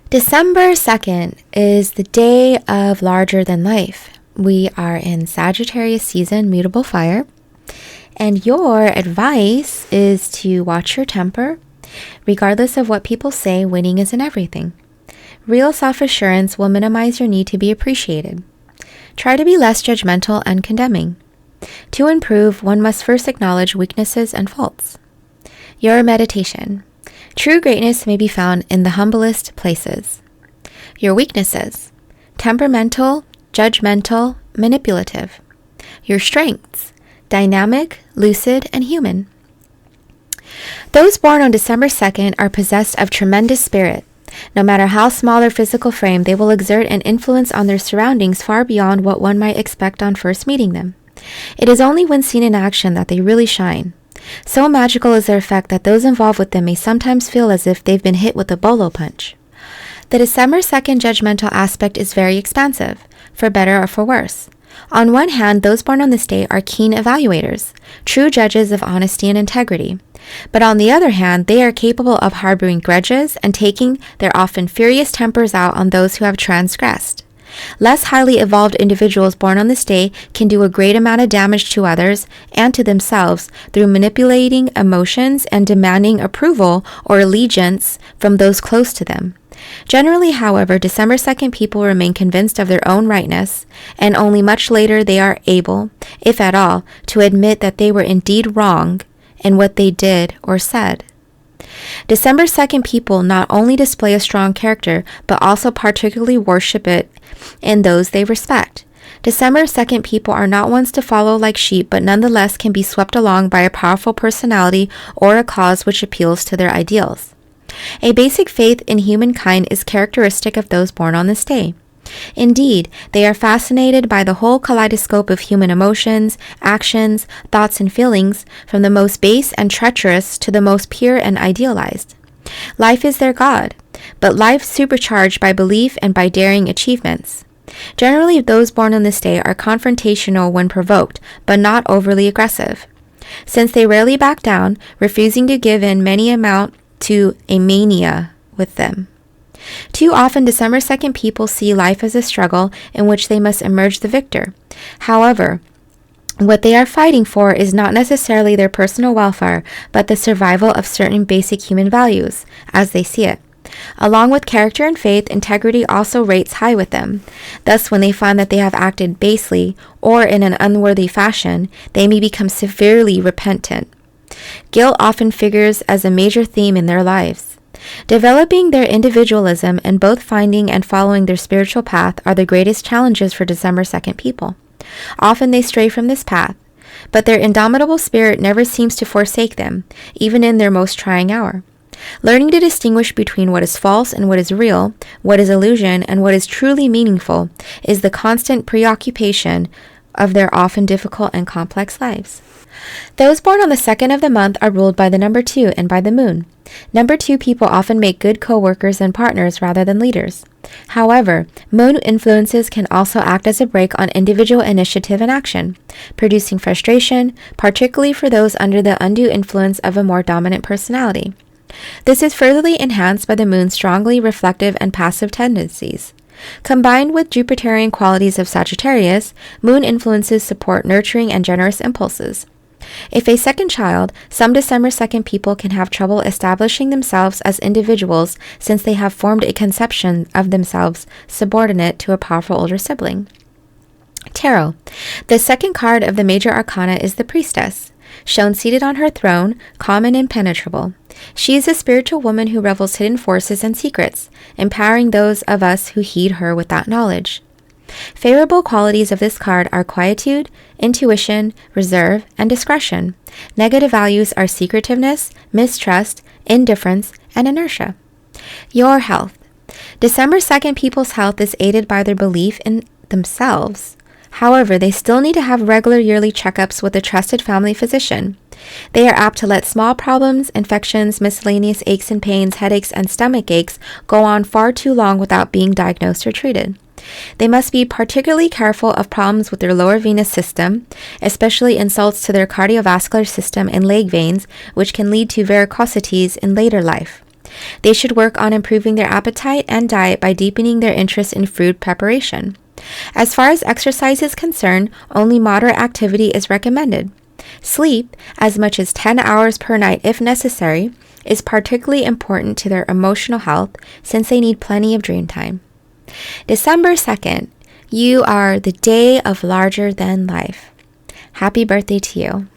December 2nd is the day of larger than life. We are in Sagittarius season, mutable fire. And your advice is to watch your temper. Regardless of what people say, winning isn't everything. Real self-assurance will minimize your need to be appreciated. Try to be less judgmental and condemning. To improve, one must first acknowledge weaknesses and faults. Your meditation. True greatness may be found in the humblest places. Your weaknesses. Temperamental, judgmental, manipulative. Your strengths. Dynamic, lucid, and human. Those born on December 2nd are possessed of tremendous spirit. No matter how small their physical frame, they will exert an influence on their surroundings far beyond what one might expect on first meeting them. It is only when seen in action that they really shine. So magical is their effect that those involved with them may sometimes feel as if they've been hit with a bolo punch. The December 2nd judgmental aspect is very expansive, for better or for worse. On one hand, those born on this day are keen evaluators, true judges of honesty and integrity. But on the other hand, they are capable of harboring grudges and taking their often furious tempers out on those who have transgressed. Less highly evolved individuals born on this day can do a great amount of damage to others and to themselves through manipulating emotions and demanding approval or allegiance from those close to them. Generally, however, December 2nd people remain convinced of their own rightness, and only much later they are able, if at all, to admit that they were indeed wrong in what they did or said. December 2nd people not only display a strong character, but also particularly worship it in those they respect. December 2nd people are not ones to follow like sheep, but nonetheless can be swept along by a powerful personality or a cause which appeals to their ideals. A basic faith in humankind is characteristic of those born on this day. Indeed, they are fascinated by the whole kaleidoscope of human emotions, actions, thoughts, and feelings, from the most base and treacherous to the most pure and idealized. Life is their God, but life supercharged by belief and by daring achievements. Generally, those born on this day are confrontational when provoked, but not overly aggressive. Since they rarely back down, refusing to give in many amount to a mania with them. Too often, December 2nd people see life as a struggle in which they must emerge the victor. However, what they are fighting for is not necessarily their personal welfare, but the survival of certain basic human values, as they see it. Along with character and faith, integrity also rates high with them. Thus, when they find that they have acted basely or in an unworthy fashion, they may become severely repentant. Guilt often figures as a major theme in their lives. Developing their individualism and both finding and following their spiritual path are the greatest challenges for December 2nd people. Often they stray from this path, but their indomitable spirit never seems to forsake them, even in their most trying hour. Learning to distinguish between what is false and what is real, what is illusion and what is truly meaningful, is the constant preoccupation of their often difficult and complex lives. Those born on the 2nd of the month are ruled by the number 2 and by the moon. Number 2 people often make good co-workers and partners rather than leaders. However, moon influences can also act as a brake on individual initiative and action, producing frustration, particularly for those under the undue influence of a more dominant personality. This is further enhanced by the moon's strongly reflective and passive tendencies. Combined with Jupiterian qualities of Sagittarius, moon influences support nurturing and generous impulses. If a second child, some December 2nd people can have trouble establishing themselves as individuals since they have formed a conception of themselves subordinate to a powerful older sibling. Tarot. The second card of the major arcana is the priestess, shown seated on her throne, calm and impenetrable. She is a spiritual woman who revels hidden forces and secrets, empowering those of us who heed her with that knowledge. Favorable qualities of this card are quietude, intuition, reserve, and discretion. Negative values are secretiveness, mistrust, indifference, and inertia. Your health. December 2nd people's health is aided by their belief in themselves. However, they still need to have regular yearly checkups with a trusted family physician. They are apt to let small problems, infections, miscellaneous aches and pains, headaches, and stomach aches go on far too long without being diagnosed or treated. They must be particularly careful of problems with their lower venous system, especially insults to their cardiovascular system and leg veins, which can lead to varicosities in later life. They should work on improving their appetite and diet by deepening their interest in food preparation. As far as exercise is concerned, only moderate activity is recommended. Sleep, as much as 10 hours per night if necessary, is particularly important to their emotional health since they need plenty of dream time. December 2nd, you are the day of larger than life. Happy birthday to you.